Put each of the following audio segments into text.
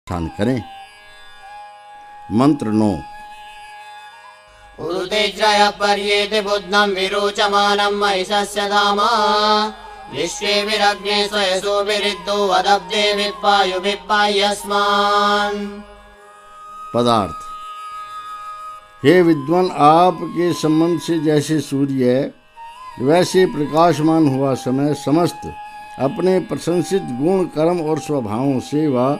ध्यान करें। मंत्र 9। उरुतेज्रयः पर्येति बुद्धं विरोचमानं महिषस्य धाम विश्वे विरग्ने स्वयसो विरिद्धो वदब्धे विप्पायु विप्पायस्मान्। पदार्थ। हे विद्वान, आपके संबंध से जैसे सूर्य वैसे प्रकाशमान हुआ समय समस्त अपने प्रशंसित गुण कर्म और स्वभावों से वह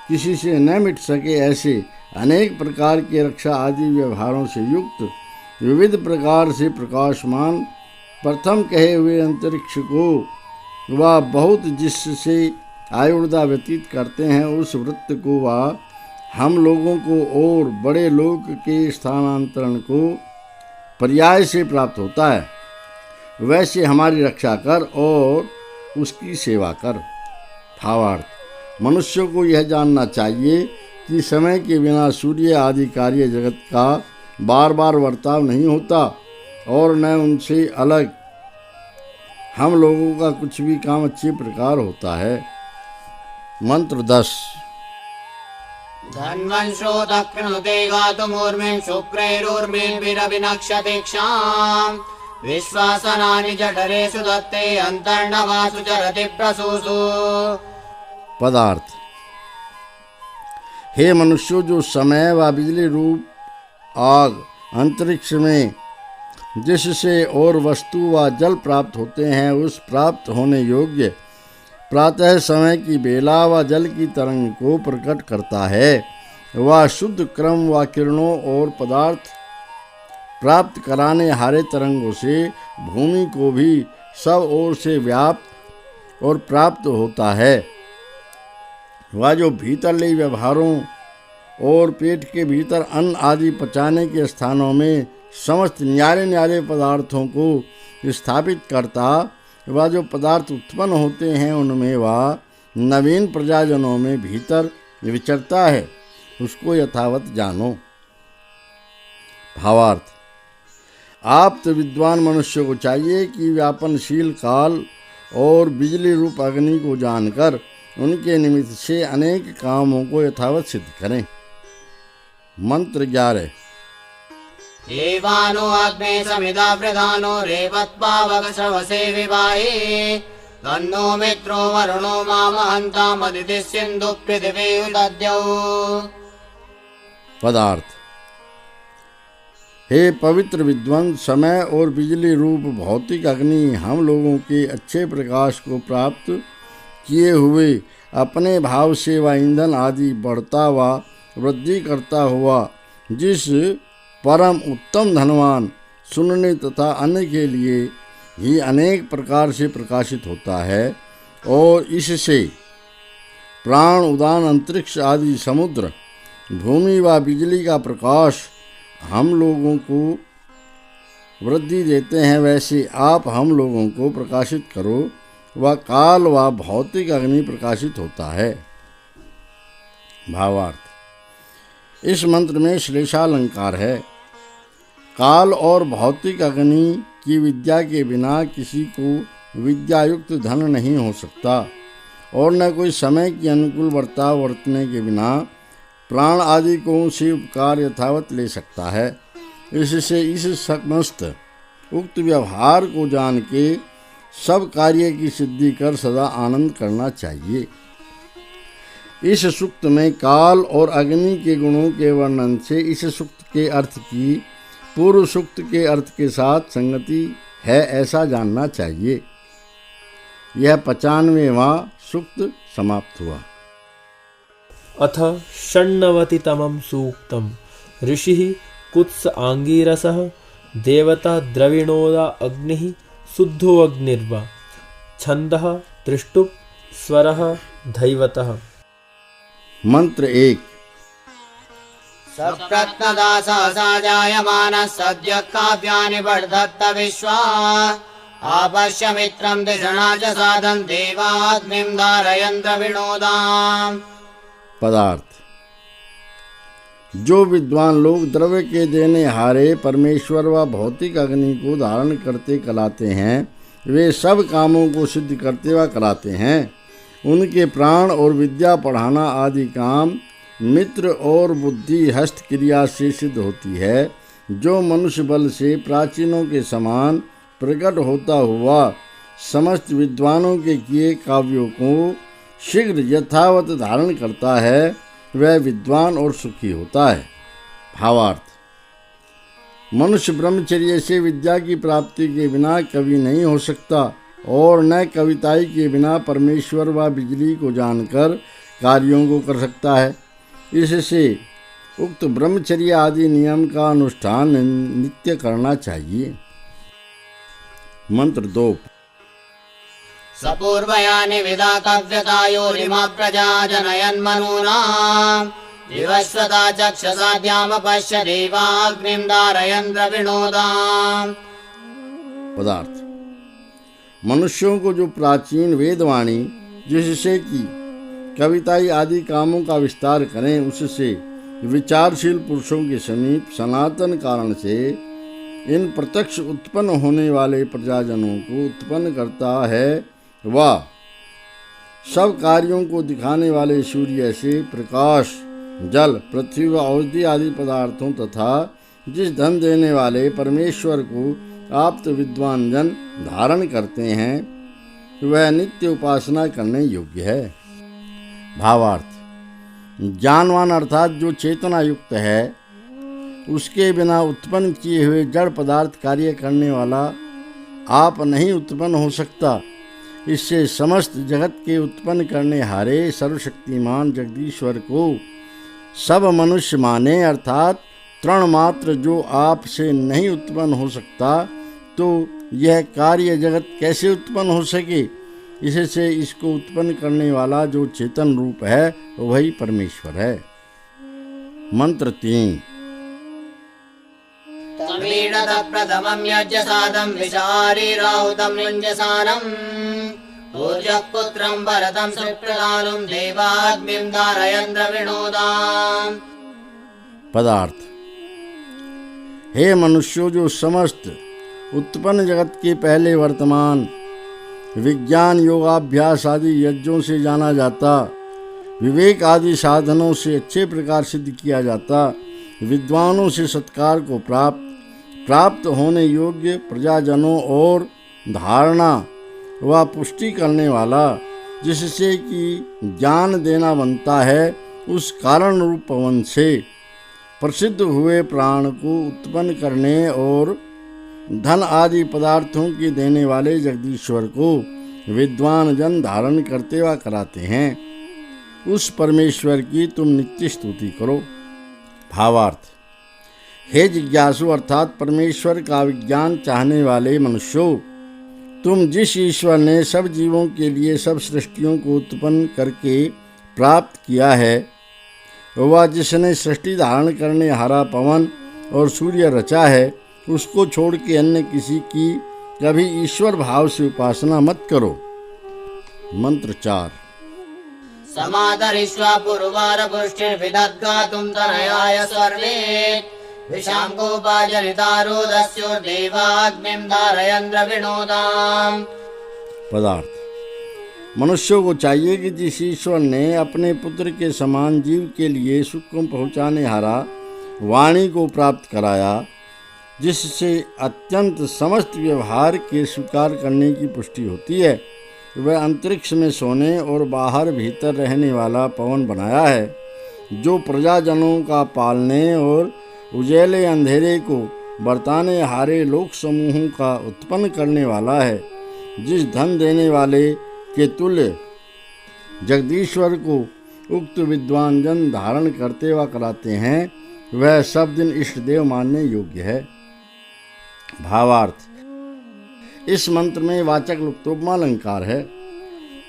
किसी से न मिट सके, ऐसे अनेक प्रकार के रक्षा आदि व्यवहारों से युक्त विविध प्रकार से प्रकाशमान प्रथम कहे हुए अंतरिक्ष को वह बहुत जिससे आयुर्दा व्यतीत करते हैं, उस वृत्त को वह हम लोगों को और बड़े लोक के स्थानांतरण को पर्याय से प्राप्त होता है। वैसे हमारी रक्षा कर और उसकी सेवा कर। भावार्थ। मनुष्य को यह जानना चाहिए कि समय के बिना सूर्य आदि कार्य जगत का बार बार वर्ताव नहीं होता और न उनसे अलग हम लोगों का कुछ भी काम अच्छे प्रकार होता है। मंत्र 10। धन्वंशो दक्षिणुते गातुमूर्मिं शुक्रैरुर्मिभिरभिनक्षतीक्षाम् विश्वासनानि जठरेषु दत्ते अन्तर्नवासु चरति प्रसूसु। पदार्थ। हे मनुष्यों, जो समय व बिजली रूप आग अंतरिक्ष में जिससे और वस्तु व जल प्राप्त होते हैं, उस प्राप्त होने योग्य प्रातः समय की बेला व जल की तरंग को प्रकट करता है। वह शुद्ध क्रम व किरणों और पदार्थ प्राप्त कराने हारे तरंगों से भूमि को भी सब ओर से व्याप्त और प्राप्त होता है। वह जो भीतरले व्यवहारों और पेट के भीतर अन्न आदि पचाने के स्थानों में समस्त न्यारे न्यारे पदार्थों को स्थापित करता, वह जो पदार्थ उत्पन्न होते हैं उनमें वह नवीन प्रजाजनों में भीतर विचरता है, उसको यथावत जानो। भावार्थ। आप तो विद्वान मनुष्य को चाहिए कि व्यापनशील काल और बिजली रूप अग्नि को जानकर उनके निमित्त से अनेक कामों को यथावत सिद्ध करें। मंत्र 11। एवानो अग्ने समिधा प्रधानो रेवत्पावक श्रवसे विवाहे तन्नो मित्रो वरुणो मामहन्तामदिति सिन्धु पृथिवी उदद्यौ। पदार्थ। हे पवित्र विद्वान, समय और बिजली रूप भौतिक अग्नि हम लोगों के अच्छे प्रकाश को प्राप्त किए हुए अपने भाव से व ईंधन आदि बढ़ता व वृद्धि करता हुआ जिस परम उत्तम धनवान सुनने तथा अन्य के लिए ही अनेक प्रकार से प्रकाशित होता है और इससे प्राण उदान अंतरिक्ष आदि समुद्र भूमि व बिजली का प्रकाश हम लोगों को वृद्धि देते हैं, वैसे आप हम लोगों को प्रकाशित करो। वह काल व भौतिक अग्नि प्रकाशित होता है। भावार्थ। इस मंत्र में श्लेषालंकार है। काल और भौतिक अग्नि की विद्या के बिना किसी को विद्यायुक्त धन नहीं हो सकता और न कोई समय की अनुकूल वर्ताव वर्तने के बिना प्राण आदि को से उपकार यथावत ले सकता है। इससे इस समस्त उक्त व्यवहार को जान के सब कार्य की सिद्धि कर सदा आनंद करना चाहिए। इस सूक्त में काल और अग्नि के गुणों के वर्णन से इस सूक्त के अर्थ की पूर्व सूक्त के अर्थ के साथ संगति है, ऐसा जानना चाहिए। यह 95वां सूक्त समाप्त हुआ। अथ षण्णवतितमं सूक्तम्। ऋषिः कुत्स आंगीरसः देवता द्रविणोदा अग्निः शुद्धो अग्निर्वा छन्दः त्रिष्टुप् स्वरः धैवतः। मंत्र 1। सप्रत्नदा सहसा जायमानः सद्यः काव्यानि वर्धत्त विश्वा आपश्य मित्रं दिशणा च साधं देवाग्निं धारयन्त्र विनोदाम्। पदार्थ। जो विद्वान लोग द्रव्य के देने हारे परमेश्वर व भौतिक अग्नि को धारण करते कराते हैं, वे सब कामों को सिद्ध करते व कराते हैं। उनके प्राण और विद्या पढ़ाना आदि काम मित्र और बुद्धि हस्त क्रिया से सिद्ध होती है, जो मनुष्य बल से प्राचीनों के समान प्रकट होता हुआ समस्त विद्वानों के किए काव्यों को शीघ्र यथावत धारण करता है, वह विद्वान और सुखी होता है। भावार्थ: मनुष्य ब्रह्मचर्य से विद्या की प्राप्ति के बिना कवि नहीं हो सकता और न कविताई के बिना परमेश्वर व बिजली को जानकर कार्यों को कर सकता है। इससे उक्त ब्रह्मचर्य आदि नियम का अनुष्ठान नित्य करना चाहिए। मंत्र 2। सपूर्वयानि विदा कव्यतायोरिमा प्रजा जनयन्मनूनाम् विवस्वता चक्षुषाद्यामपश्य देवाग्निं धारयन्त्र विनोदाम्। पदार्थ: मनुष्यों को जो प्राचीन वेदवाणी जिससे कि कविताई आदि कामों का विस्तार करें, उससे विचारशील पुरुषों के समीप सनातन कारण से इन प्रत्यक्ष उत्पन्न होने वाले प्रजाजनों को उत्पन्न करता है, वह सब कार्यों को दिखाने वाले सूर्य से प्रकाश, जल, पृथ्वी व औषधि आदि पदार्थों तथा जिस धन देने वाले परमेश्वर को आप्त विद्वान जन धारण करते हैं, वह नित्य उपासना करने योग्य है। भावार्थ: ज्ञानवान अर्थात जो चेतना युक्त है, उसके बिना उत्पन्न किए हुए जड़ पदार्थ कार्य करने वाला आप नहीं उत्पन्न हो सकता। इससे समस्त जगत के उत्पन्न करने हारे सर्वशक्तिमान जगदीश्वर को सब मनुष्य माने, अर्थात तृण मात्र जो आप से नहीं उत्पन्न हो सकता, तो यह कार्य जगत कैसे उत्पन्न हो सके। इससे इसको उत्पन्न करने वाला जो चेतन रूप है, वही परमेश्वर है। मंत्र 3। तमीडत प्रथमं यज्ञसादं विचारी राहुतं युञ्जसानं पूज्यः पुत्रं भरतं सुप्रदानं देवाग्निं धारयन्त्र विनोदाम्। पदार्थ: हे मनुष्यों, जो समस्त उत्पन्न जगत के पहले वर्तमान विज्ञान, योगाभ्यास आदि यज्ञों से जाना जाता, विवेक आदि साधनों से अच्छे प्रकार सिद्ध किया जाता, विद्वानों से सत्कार को प्राप्त होने योग्य प्रजाजनों और धारणा व पुष्टि करने वाला, जिससे कि ज्ञान देना बनता है, उस कारण रूप पवन से प्रसिद्ध हुए प्राण को उत्पन्न करने और धन आदि पदार्थों की देने वाले जगदीश्वर को विद्वान जन धारण करते व कराते हैं, उस परमेश्वर की तुम नित्य स्तुति करो। भावार्थ: हे जिज्ञासु अर्थात परमेश्वर का विज्ञान चाहने वाले मनुष्यों, तुम जिस ईश्वर ने सब जीवों के लिए सब सृष्टियों को उत्पन्न करके प्राप्त किया है, वह जिसने सृष्टि धारण करने हारा पवन और सूर्य रचा है, उसको छोड़ के अन्य किसी की कभी ईश्वर भाव से उपासना मत करो। मंत्र 4। समादरिष्वा पुरुवार पुष्टिर्विदद्गातुं तनयाय सर्वे विशां गोपाजनितारोदस्यो देवाग्निं धारयन्त्र विनोदाम्। पदार्थ: मनुष्यों को चाहिए कि जिस ईश्वर ने अपने पुत्र के समान जीव के लिए सुख को पहुँचाने हारा वाणी को प्राप्त कराया, जिससे अत्यंत समस्त व्यवहार के स्वीकार करने की पुष्टि होती है, वह अंतरिक्ष में सोने और बाहर भीतर रहने वाला पवन बनाया है, जो प्रजाजनों का पालने और उजेले अंधेरे को बरताने हारे लोक समूहों का उत्पन्न करने वाला है। जिस धन देने वाले के तुल्य जगदीश्वर को उक्त विद्वान जन धारण करते व कराते हैं, वह सब दिन इष्ट देव मानने योग्य है। भावार्थ: इस मंत्र में वाचक् लुप्तोपमा अलंकार है।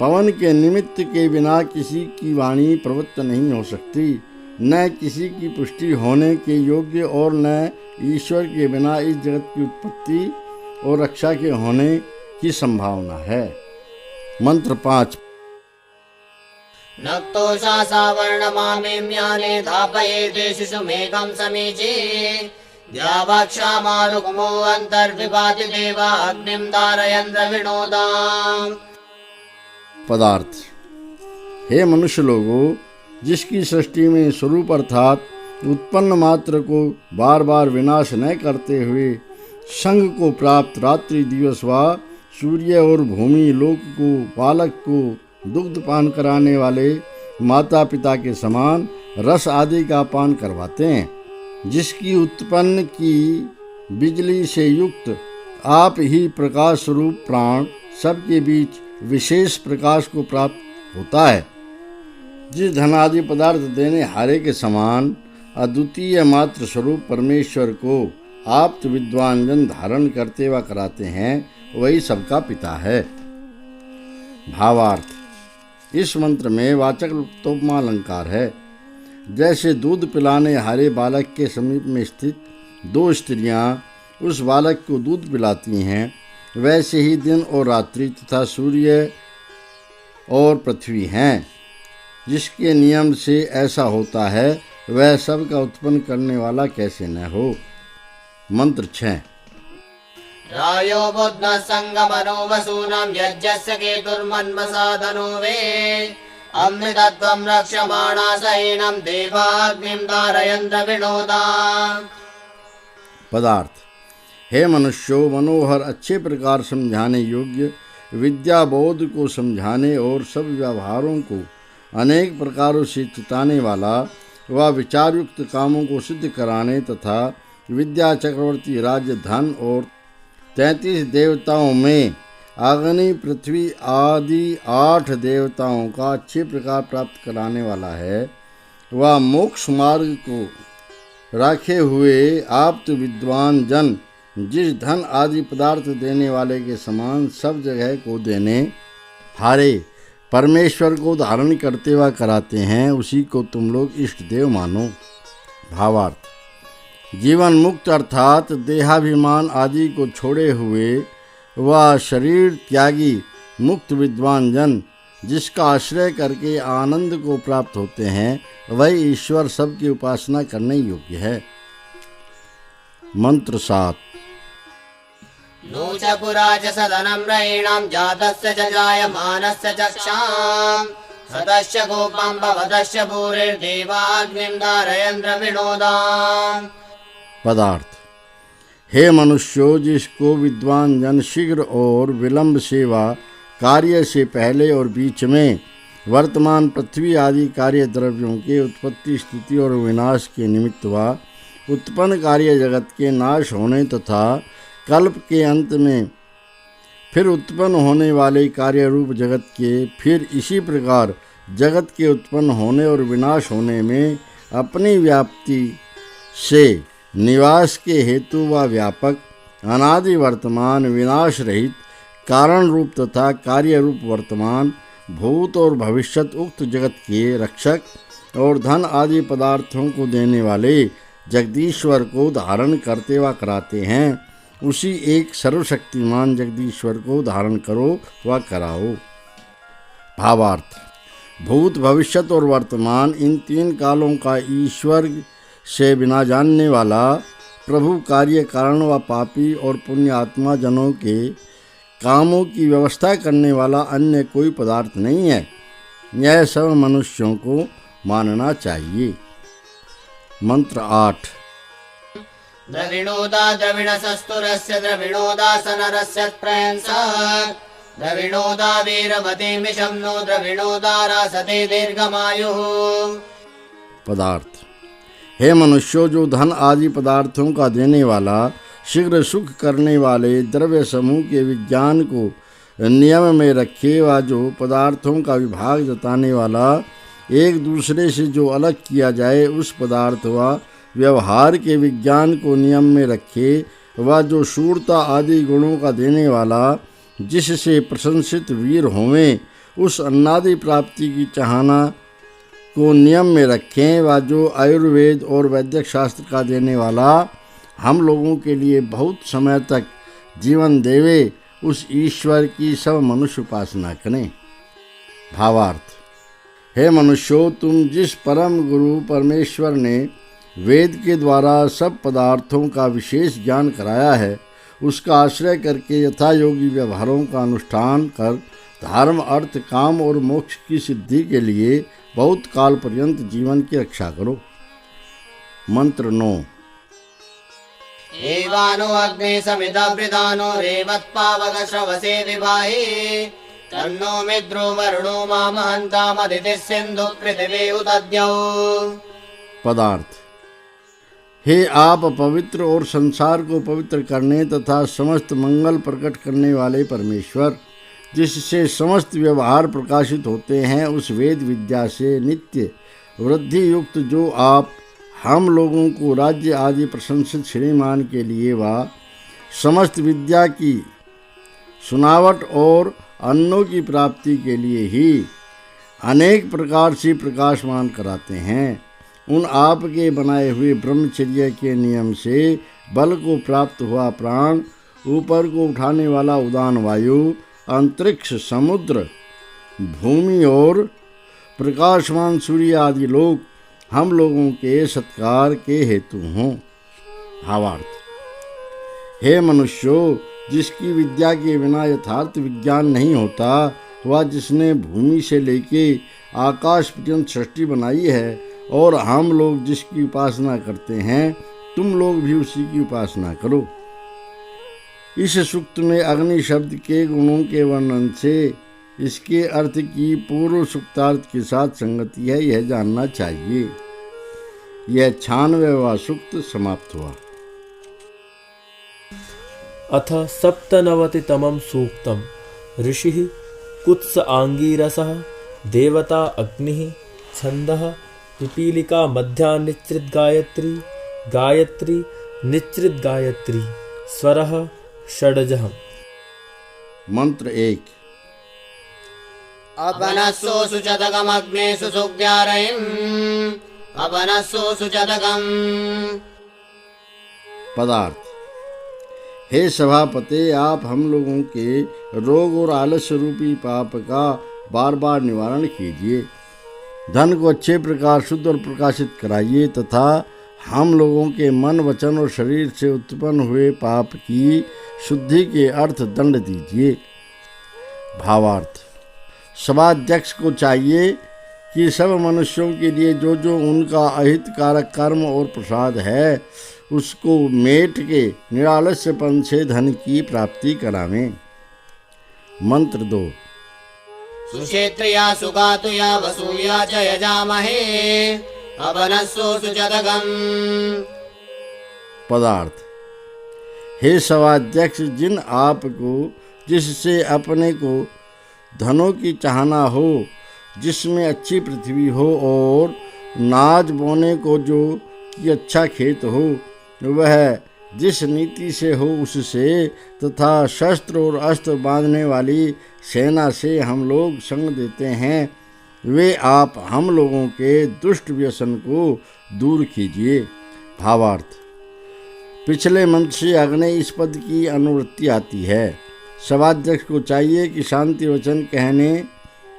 पवन के निमित्त के बिना किसी की वाणी प्रवृत्त नहीं हो सकती, न किसी की पुष्टि होने के योग्य और न ईश्वर के बिना इस जगत की उत्पत्ति और रक्षा के होने की संभावना है। मंत्र 5। नक्तोषा सावर्णमामेम्याने धापयेते शिशुमेघं समीचे द्यावाक्षामारुकुमो अन्तर्विभाति देवा अग्निं धारयन्त्र विनोदाम्। पदार्थ: हे मनुष्य लोगों, जिसकी सृष्टि में स्वरूप अर्थात उत्पन्न मात्र को बार बार विनाश न करते हुए संग को प्राप्त रात्रि दिवस व सूर्य और भूमि लोक को बालक को दुग्ध पान कराने वाले माता पिता के समान रस आदि का पान करवाते हैं, जिसकी उत्पन्न की बिजली से युक्त आप ही प्रकाश स्वरूप प्राण सबके बीच विशेष प्रकाश को प्राप्त होता है, जिस धनादि पदार्थ देने हारे के समान अद्वितीय मात्र स्वरूप परमेश्वर को आप्त विद्वान जन धारण करते व कराते हैं, वही सबका पिता है। भावार्थ, इस मंत्र में वाचक् लुप्तोपमा अलंकार है। जैसे दूध पिलाने हारे बालक के समीप में स्थित दो स्त्रियां उस बालक को दूध पिलाती हैं, वैसे ही दिन और रात्रि तथा सूर्य और पृथ्वी हैं। जिसके नियम से ऐसा होता है, वह सब का उत्पन्न करने वाला कैसे न हो। मंत्र 6। रायो बुद्ध संगमनो वसूनां यज्ञस्य केतुर्मन्मसाधनो वे अमृतत्वं रक्षमाणा सैनं देवाग्निं धारयन्त्र विनोदा। पदार्थ, हे मनुष्यों, मनोहर अच्छे प्रकार समझाने योग्य विद्या बोध को समझाने और सब व्यवहारों को अनेक प्रकारों से चिताने वाला व विचारयुक्त कामों को सिद्ध कराने तथा विद्या चक्रवर्ती राज्य धन और 33 देवताओं में अग्नि पृथ्वी आदि 8 देवताओं का अच्छे प्रकार प्राप्त कराने वाला है, वह मोक्ष मार्ग को राखे हुए आप्त विद्वान जन जिस धन आदि पदार्थ देने वाले के समान सब जगह को देने हारे परमेश्वर को धारण करते व कराते हैं, उसी को तुम लोग इष्ट देव मानो। भावार्थ, जीवन मुक्त अर्थात देहाभिमान आदि को छोड़े हुए वह शरीर त्यागी मुक्त विद्वान जन जिसका आश्रय करके आनंद को प्राप्त होते हैं, वही ईश्वर सबकी उपासना करने योग्य है। मंत्र 7। नूच पुरा च सदनं रयिणां जातस्य च जायमानस्य चक्षां सदस्य गोपं भवतस्य भूरिर्देवाग्निं धारयन्त्र विनोदा। पदार्थ, हे मनुष्यों, जिसको विद्वान जन शीघ्र और विलंब सेवा कार्य से पहले और बीच में वर्तमान पृथ्वी आदि कार्य द्रव्यों के उत्पत्ति स्थिति और विनाश के निमित्त व उत्पन्न कार्य जगत के नाश होने तथा कल्प के अंत में फिर उत्पन्न होने वाले कार्य रूप जगत के फिर इसी प्रकार जगत के उत्पन्न होने और विनाश होने में अपनी व्याप्ति से निवास के हेतु व व्यापक अनादि वर्तमान विनाश रहित कारण रूप तथा कार्य रूप वर्तमान भूत और भविष्यत उक्त जगत के रक्षक और धन आदि पदार्थों को देने वाले जगदीश्वर को धारण करते व कराते हैं, उसी एक सर्वशक्तिमान जगदीश्वर को धारण करो व कराओ। भावार्थ, भूत भविष्यत और वर्तमान इन 3 कालों का ईश्वर से बिना जानने वाला प्रभु कार्य कारण व पापी और पुण्यात्मा जनों के कामों की व्यवस्था करने वाला अन्य कोई पदार्थ नहीं है। यह सब मनुष्यों को मानना चाहिए। मंत्र 8। द्रविणोदा द्रविणसस्तुरस्य द्रविणोदासनरस्य प्रयंसः द्रविणोदा वीरमतिमिषं नो द्रविणोदा रासते दीर्घमायुः। पदार्थ, हे मनुष्यों, जो धन आदि पदार्थों का देने वाला शीघ्र सुख करने वाले द्रव्य समूह के विज्ञान को नियम में रखे व जो पदार्थों का विभाग जताने वाला एक दूसरे से जो अलग किया जाए उस पदार्थ व व्यवहार के विज्ञान को नियम में रखे व जो शूरता आदि गुणों का देने वाला जिससे प्रशंसित वीर होवें उस अन्नादि प्राप्ति की चाहना को नियम में रखें व जो आयुर्वेद और वैद्यक शास्त्र का देने वाला हम लोगों के लिए बहुत समय तक जीवन देवे, उस ईश्वर की सब मनुष्य उपासना करें। भावार्थ, हे मनुष्यों, तुम जिस परम गुरु परमेश्वर ने वेद के द्वारा सब पदार्थों का विशेष ज्ञान कराया है, उसका आश्रय करके यथा योगी व्यवहारों का अनुष्ठान कर धर्म अर्थ काम और मोक्ष की सिद्धि के लिए बहुत काल पर्यंत जीवन की रक्षा करो। मंत्र 9। एवानो अग्ने समिदवृदानो रेवत्पावक श्रवसे विभाहि तन्नो मित्रो वरुणो मामहन्तामदितिः सिन्धु पृथिवी उदद्यौ। पदार्थ। हे आप पवित्र और संसार को पवित्र करने तथा समस्त मंगल प्रकट करने वाले परमेश्वर, जिससे समस्त व्यवहार प्रकाशित होते हैं, उस वेद विद्या से नित्य वृद्धि युक्त जो आप हम लोगों को राज्य आदि प्रशंसित श्रीमान के लिए व समस्त विद्या की सुनावट और अन्नों की प्राप्ति के लिए ही अनेक प्रकार से प्रकाशमान कराते हैं, उन आपके बनाए हुए ब्रह्मचर्य के नियम से बल को प्राप्त हुआ प्राण, ऊपर को उठाने वाला उदान वायु, अंतरिक्ष, समुद्र, भूमि और प्रकाशमान सूर्य आदि लोग हम लोगों के सत्कार के हेतु हों। भावार्थ। हे मनुष्यों, जिसकी विद्या के बिना यथार्थ विज्ञान नहीं होता, वह जिसने भूमि से लेके आकाश पर्यंत सृष्टि बनाई है और हम लोग जिसकी उपासना करते हैं, तुम लोग भी उसी की उपासना करो। इस सूक्त में अग्नि शब्द के गुणों के वर्णन से इसके अर्थ की पूर्व सूक्तार्थ के साथ संगति है, यह जानना चाहिए। यह 96वां सूक्त समाप्त हुआ। अथ 97तमं सूक्तम्। ऋषिः कुत्स आंगीरसः देवता अग्निः छन्दः पिपीलिका मध्या निश्चित गायत्री गायत्री निश्चित गायत्री स्वरः षडजः। मंत्र 1। अपनस्सु सुचदगमग्नेषु सुग्यारयिम् अपनस्सु सुचदगम्। पदार्थ। हे सभापते, आप हम लोगों के रोग और आलस्य रूपी पाप का बार बार निवारण कीजिए, धन को अच्छे प्रकार शुद्ध और प्रकाशित कराइए तथा हम लोगों के मन, वचन और शरीर से उत्पन्न हुए पाप की शुद्धि के अर्थ दंड दीजिए। भावार्थ। सभाध्यक्ष को चाहिए कि सब मनुष्यों के लिए जो जो उनका अहितकारक कर्म और प्रसाद है, उसको मेट के निरालस्यपन से धन की प्राप्ति करावें। मंत्र 2। सुक्षेत्रिया सुगातुया वसूया च यजामहे अपनस्सु सुचदगम्। पदार्थ। हे सभाध्यक्ष, जिन आपको जिससे अपने को धनों की चाहना हो, जिसमें अच्छी पृथ्वी हो और नाज बोने को जो कि अच्छा खेत हो, वह जिस नीति से हो उससे तथा शस्त्र और अस्त्र बांधने वाली सेना से हम लोग संग देते हैं, वे आप हम लोगों के दुष्ट व्यसन को दूर कीजिए। भावार्थ। पिछले मंत्र से अग्नि इस पद की अनुवृत्ति आती है। सभाध्यक्ष को चाहिए कि शांति वचन कहने,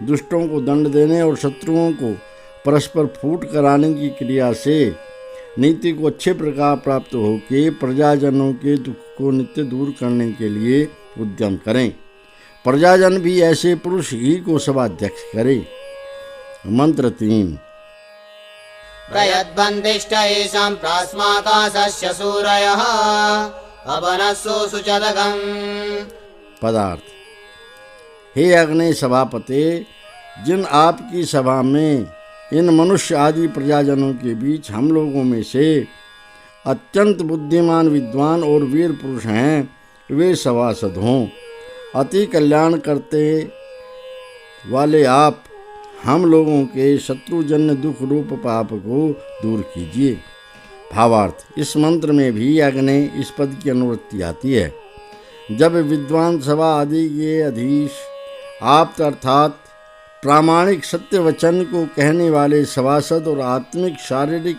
दुष्टों को दंड देने और शत्रुओं को परस्पर फूट कराने की क्रिया से नीति को अच्छे प्रकार प्राप्त होकर प्रजाजनों के दुख को नित्य दूर करने के लिए उद्यम करें। प्रजाजन भी ऐसे पुरुष ही को सभाध्यक्ष करे। मंत्र 3। प्रयद्बन्दिष्ट येषां प्रास्माकाशस्य सूरयः अपनस्सु सुचदगम्। पदार्थ। हे अग्नि सभापते, जिन आपकी सभा में इन मनुष्य आदि प्रजाजनों के बीच हम लोगों में से अत्यंत बुद्धिमान, विद्वान और वीर पुरुष हैं, वे सभासद हों। अति कल्याण करते वाले आप हम लोगों के शत्रुजन्य दुख रूप पाप को दूर कीजिए। भावार्थ। इस मंत्र में भी अग्नि इस पद की अनुवृत्ति आती है। जब विद्वान सभा आदि के अधीश आप अर्थात प्रामाणिक सत्य वचन को कहने वाले सभासद और आत्मिक शारीरिक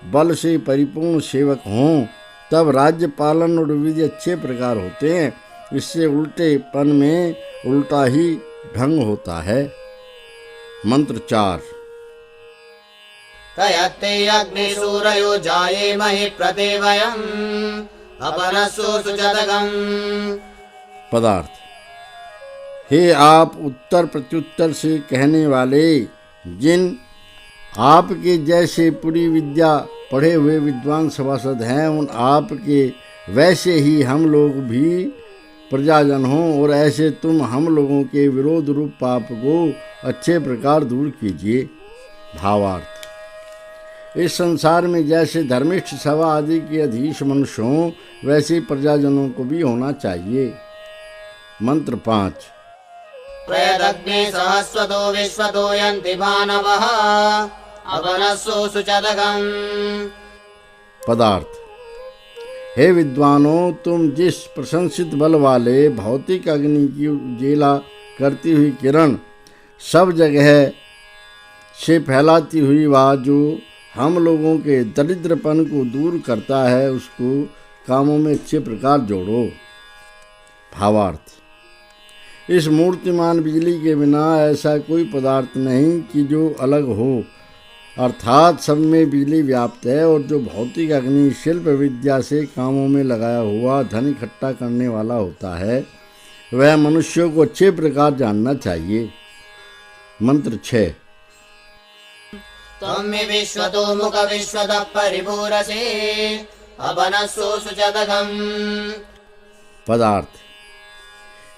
बल से परिपूर्ण सेवक हों, तब राज्य पालन और विधि अच्छे प्रकार होते हैं। इससे उल्टेपन में उल्टा ही ढंग होता है। मंत्र 4। तयत्ते अग्निसूरयो जायेमहि प्रतिवयम् अपनस्सु सुचदगम्। पदार्थ। हे आप उत्तर प्रत्युत्तर से कहने वाले जिन आपके जैसे पूरी विद्या पढ़े हुए विद्वान सभासद हैं, उन आपके वैसे ही हम लोग भी प्रजाजन हों, और ऐसे तुम हम लोगों के विरोध रूप पाप को अच्छे प्रकार दूर कीजिए। भावार्थ: इस संसार में जैसे धर्मिष्ठ सभा आदि के अधीश मनुष्य हों, वैसे प्रजाजनों को भी होना चाहिए। मंत्र 5। प्रयदग्ने सहस्वतो विश्वतो यन्ति भानवः अपनस्सु सुचदगम्। पदार्थ: हे विद्वानों, तुम जिस प्रशंसित बल वाले भौतिक अग्नि की उजेला करती हुई किरण सब जगह से फैलाती हुई वह जो हम लोगों के दरिद्रपन को दूर करता है, उसको कामों में अच्छे प्रकार जोड़ो। भावार्थ: इस मूर्तिमान बिजली के बिना ऐसा कोई पदार्थ नहीं कि जो अलग हो, अर्थात सब में बिजली व्याप्त है, और जो भौतिक अग्नि शिल्प विद्या से कामों में लगाया हुआ धन इकट्ठा करने वाला होता है, वह मनुष्यों को अच्छे प्रकार जानना चाहिए। मंत्र 6। त्वं विश्वतो मुख विश्वतः परिपूरसे अपनस्सु सुचदगम्। पदार्थ: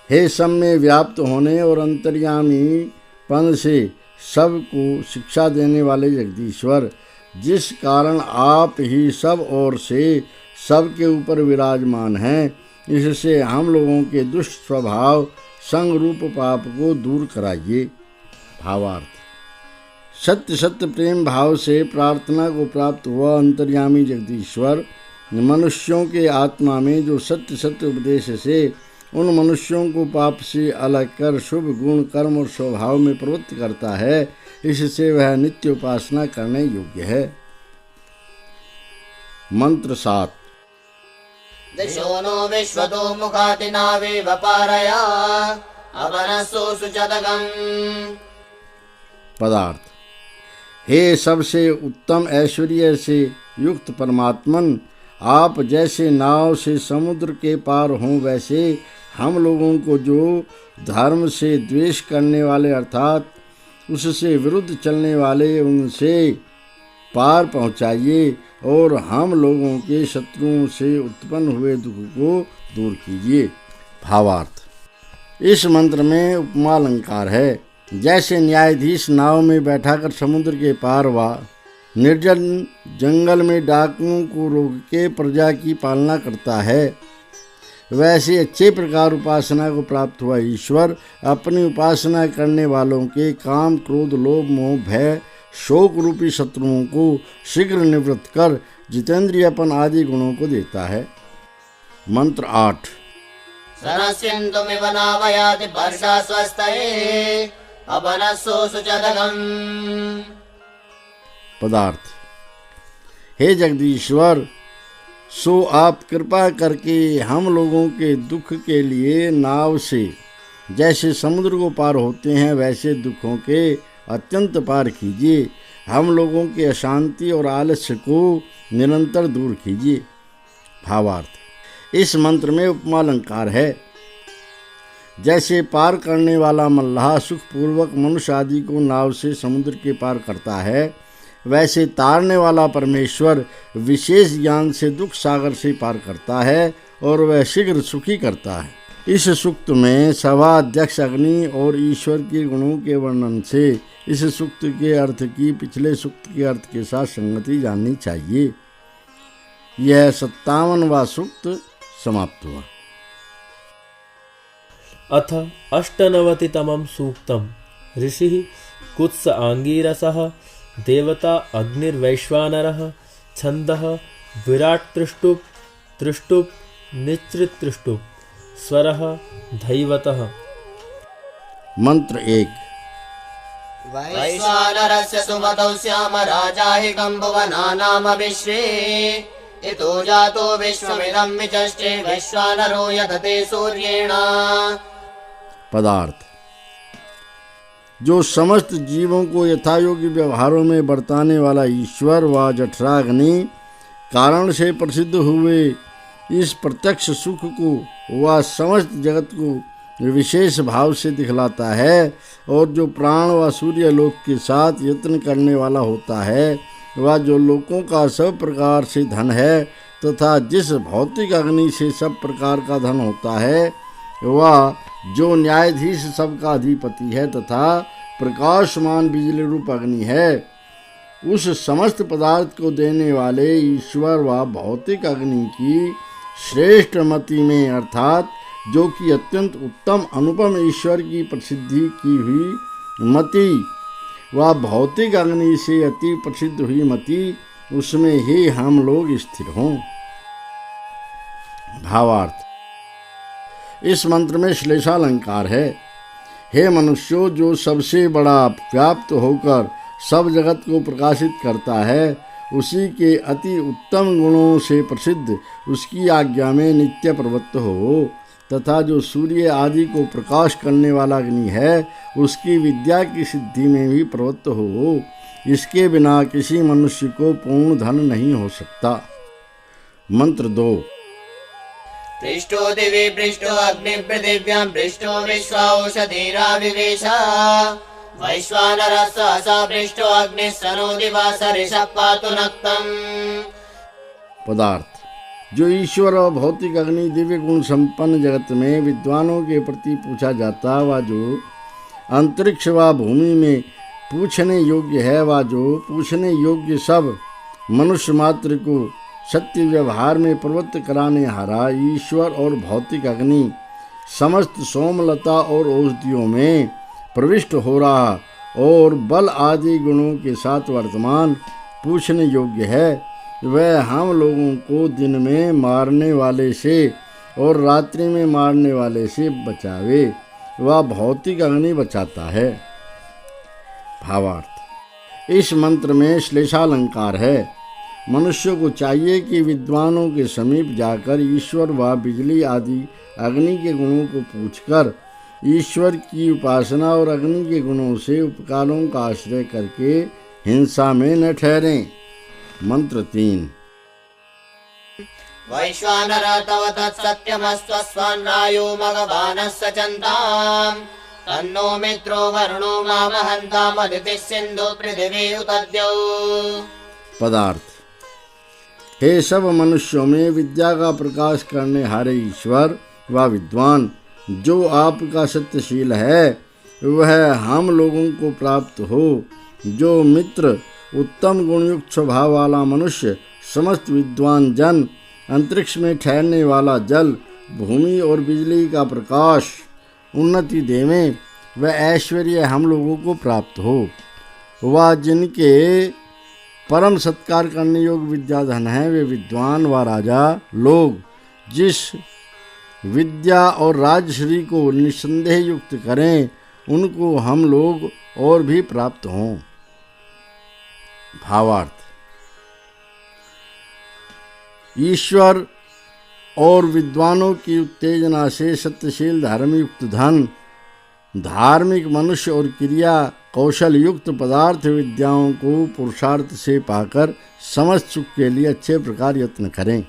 हे सब में व्याप्त होने और अंतर्यामी पन से सब को शिक्षा देने वाले जगदीश्वर, जिस कारण आप ही सब ओर से सबके ऊपर विराजमान हैं, इससे हम लोगों के दुष्ट स्वभाव संग रूप पाप को दूर कराइए। भावार्थ: सत्य सत्य प्रेम भाव से प्रार्थना को प्राप्त हुआ अंतर्यामी जगदीश्वर मनुष्यों के आत्मा में जो सत्य सत्य उपदेश से उन मनुष्यों को पाप से अलग कर शुभ गुण कर्म और स्वभाव में प्रवृत्त करता है, इससे वह नित्य उपासना करने योग्य है। मंत्र 7। दिशो नो विश्वतो मुखातिनावे वपारया अपनस्सु सुचदगम्। पदार्थ: हे सबसे उत्तम ऐश्वर्य से युक्त परमात्मन, आप जैसे नाव से समुद्र के पार हों, वैसे हम लोगों को जो धर्म से द्वेष करने वाले अर्थात उससे विरुद्ध चलने वाले उनसे पार पहुंचाइए, और हम लोगों के शत्रुओं से उत्पन्न हुए दुख को दूर कीजिए। भावार्थ: इस मंत्र में उपमा अलंकार है। जैसे न्यायाधीश नाव में बैठाकर समुद्र के पार व निर्जन जंगल में डाकुओं को रोक के प्रजा की पालना करता है, वैसे अच्छे प्रकार उपासना को प्राप्त हुआ ईश्वर अपनी उपासना करने वालों के काम क्रोध लोभ मोह भय शोक रूपी शत्रुओं को शीघ्र निवृत्त कर जितेंद्रियपन आदि गुणों को देता है। मंत्र 8। सरस्यन्तुमिव नावयाति वर्षा स्वस्तये अपनस्सु सुचदगम्। पदार्थ: हे जगदीश्वर, सो आप कृपा करके हम लोगों के दुख के लिए नाव से जैसे समुद्र को पार होते हैं, वैसे दुखों के अत्यंत पार कीजिए। हम लोगों के अशांति और आलस्य को निरंतर दूर कीजिए। भावार्थ: इस मंत्र में उपमा अलंकार है। जैसे पार करने वाला मल्लाह सुखपूर्वक मनुष्य आदि को नाव से समुद्र के पार करता है, वैसे तारने वाला परमेश्वर विशेष ज्ञान से दुख सागर से पार करता है और वह शीघ्र सुखी करता है। इस सूक्त में सभा अध्यक्ष अग्नि और ईश्वर के गुणों के वर्णन से इस सूक्त के अर्थ की पिछले सूक्त के अर्थ के साथ संगति जाननी चाहिए। यह 57वां सूक्त समाप्त हुआ। अथ 98तमं सूक्तम्। ऋषिः कुत्स आंगीरसः देवता अग्निर्वैश्वानरः छन्दः विराट तृष्टुप् तृष्टुप् निच्रित तृष्टुप् स्वरः धैवतः। मंत्र 1। वैश्वानरस्य सुमतौ स्याम राजा हि कम्बुवनानाम विश्वे इतो जातो विश्वमिदं विचष्टे वैश्वानरो यतते सूर्येण। पदार्थ: जो समस्त जीवों को यथायोग्य व्यवहारों में बरताने वाला ईश्वर व जठराग्नि कारण से प्रसिद्ध हुए इस प्रत्यक्ष सुख को व समस्त जगत को विशेष भाव से दिखलाता है, और जो प्राण व सूर्य लोक के साथ यत्न करने वाला होता है, वह जो लोकों का सब प्रकार से धन है तथा जिस भौतिक अग्नि से सब प्रकार का धन होता है, वह जो न्यायाधीश सबका अधिपति है तथा प्रकाशमान बिजली रूप अग्नि है, उस समस्त पदार्थ को देने वाले ईश्वर व भौतिक अग्नि की श्रेष्ठ मति में, अर्थात जो कि अत्यंत उत्तम अनुपम ईश्वर की प्रसिद्धि की हुई मति व भौतिक अग्नि से अति प्रसिद्ध हुई मति, उसमें ही हम लोग स्थिर हों। भावार्थ, इस मंत्र में श्लेषालंकार है। हे मनुष्यों, जो सबसे बड़ा व्याप्त होकर सब जगत को प्रकाशित करता है, उसी के अति उत्तम गुणों से प्रसिद्ध उसकी आज्ञा में नित्य प्रवृत्त हो, तथा जो सूर्य आदि को प्रकाश करने वाला अग्नि है, उसकी विद्या की सिद्धि में भी प्रवृत्त हो। इसके बिना किसी मनुष्य को पूर्ण धन नहीं हो सकता। मंत्र 2। पृष्ठो दिवि पृष्ठो अग्नि पृथिव्यां पृष्ठो विश्वाओषधीराविवेश वैश्वानरः सहसा पृष्ठो अग्निः सनो दिवासरिषः पातु नक्तम्। पदार्थ, जो ईश्वर और भौतिक अग्नि दिव्य गुण संपन्न जगत में विद्वानों के प्रति पूछा जाता, व जो अंतरिक्ष व भूमि में पूछने योग्य है, व जो पूछने योग्य सब मनुष्य मात्र को सत्य व्यवहार में प्रवृत्त कराने हारा ईश्वर और भौतिक अग्नि समस्त सोमलता और औषधियों में प्रविष्ट हो रहा और बल आदि गुणों के साथ वर्तमान पूछने योग्य है, वह हम लोगों को दिन में मारने वाले से और रात्रि में मारने वाले से बचावे, वह भौतिक अग्नि बचाता है। भावार्थ, इस मंत्र में श्लेषालंकार है। मनुष्य को चाहिए कि विद्वानों के समीप जाकर ईश्वर व बिजली आदि अग्नि के गुणों को पूछकर ईश्वर की उपासना और अग्नि के गुणों से उपकारों का आश्रय करके हिंसा में न ठहरें। मंत्र 3। वैश्वानर तव तत्सत्यमस्त्वस्वान्नायो मघवानः सचन्ताम् तन्नो मित्रो वरुणो मामहन्तामदितिः सिन्धु पृथिवी उतद्यौ। पदार्थ, हे सब मनुष्यों में विद्या का प्रकाश करने हारे ईश्वर व विद्वान, जो आपका सत्यशील है, वह हम लोगों को प्राप्त हो। जो मित्र, उत्तम गुणयुक्त स्वभाव वाला मनुष्य, समस्त विद्वान जन, अंतरिक्ष में ठहरने वाला जल, भूमि और बिजली का प्रकाश उन्नति देवें, वह ऐश्वर्य हम लोगों को प्राप्त हो। वह जिनके परम सत्कार करने योग्य विद्याधन है, वे विद्वान व राजा लोग जिस विद्या और राजश्री को निसंदेह युक्त करें, उनको हम लोग और भी प्राप्त हों। भावार्थ, ईश्वर और विद्वानों की उत्तेजना से सत्यशील धर्मयुक्त धन, धार्मिक मनुष्य और क्रिया कौशल युक्त पदार्थ विद्याओं को पुरुषार्थ से पाकर समस्त सुख के लिए अच्छे प्रकार यत्न करें।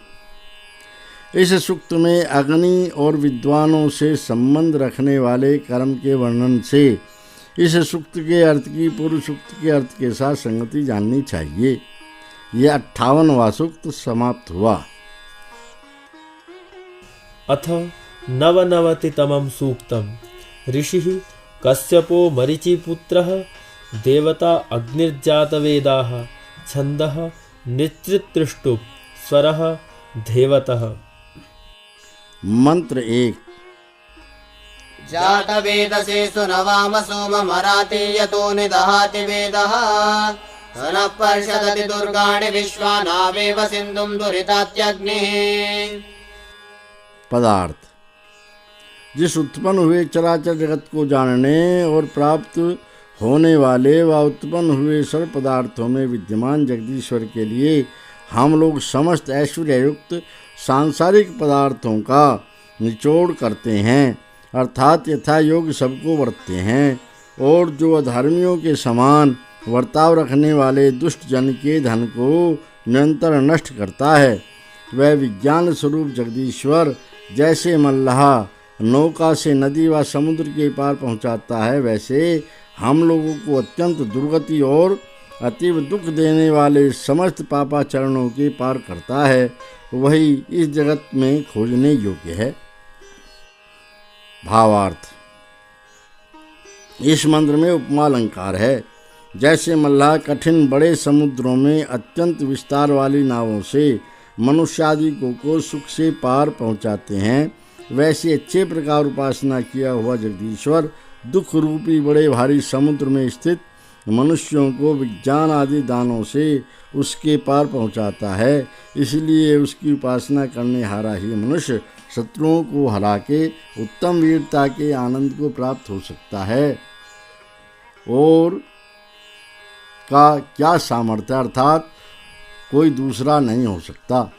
इस सूक्त में अग्नि और विद्वानों से संबंध रखने वाले कर्म के वर्णन से इस सूक्त के अर्थ की पूर्व सूक्त के अर्थ के साथ संगति जाननी चाहिए। यह 58वां सूक्त समाप्त हुआ। अथ नवनवतितमं सूक्तम्। ऋषिः कश्यपो मरीचिपुत्रः देवता अग्निर्जातवेदाः छन्दः निश्चितृष्टुप् स्वरः धेवतः। मंत्र 1। जातवेदसे सुनवाम सोममराति यतो निदहाति वेदः न पर्षदति दुर्गाणि विश्वानावेव सिन्धुं दुरितात्यग्निः। पदार्थ, जिस उत्पन्न हुए चराचर जगत को जानने और प्राप्त होने वाले व उत्पन्न हुए सर्व पदार्थों में विद्यमान जगदीश्वर के लिए हम लोग समस्त ऐश्वर्ययुक्त सांसारिक पदार्थों का निचोड़ करते हैं, अर्थात यथा योग सबको बरतते हैं, और जो अधर्मियों के समान वर्ताव रखने वाले दुष्ट जन के धन को निरंतर नष्ट करता है, वह विज्ञान स्वरूप जगदीश्वर जैसे मल्लाह नौका से नदी व समुद्र के पार पहुंचाता है, वैसे हम लोगों को अत्यंत दुर्गति और अतीव दुख देने वाले समस्त पापाचरणों के पार करता है। वही इस जगत में खोजने योग्य है। भावार्थ: इस मंत्र में उपमा अलंकार है। जैसे मल्लाह कठिन बड़े समुद्रों में अत्यंत विस्तार वाली नावों से मनुष्यादि को सुख से पार पहुंचाते हैं, वैसे अच्छे प्रकार उपासना किया हुआ जगदीश्वर दुख रूपी बड़े भारी समुद्र में स्थित मनुष्यों को विज्ञान आदि दानों से उसके पार पहुंचाता है। इसलिए उसकी उपासना करने हारा ही मनुष्य शत्रुओं को हरा के उत्तम वीरता के आनंद को प्राप्त हो सकता है। और का क्या सामर्थ्य, अर्थात कोई दूसरा नहीं हो सकता।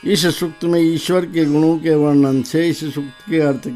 इस सूक्त में ईश्वर के गुणों के वर्णन से इस सूक्त के अर्थ की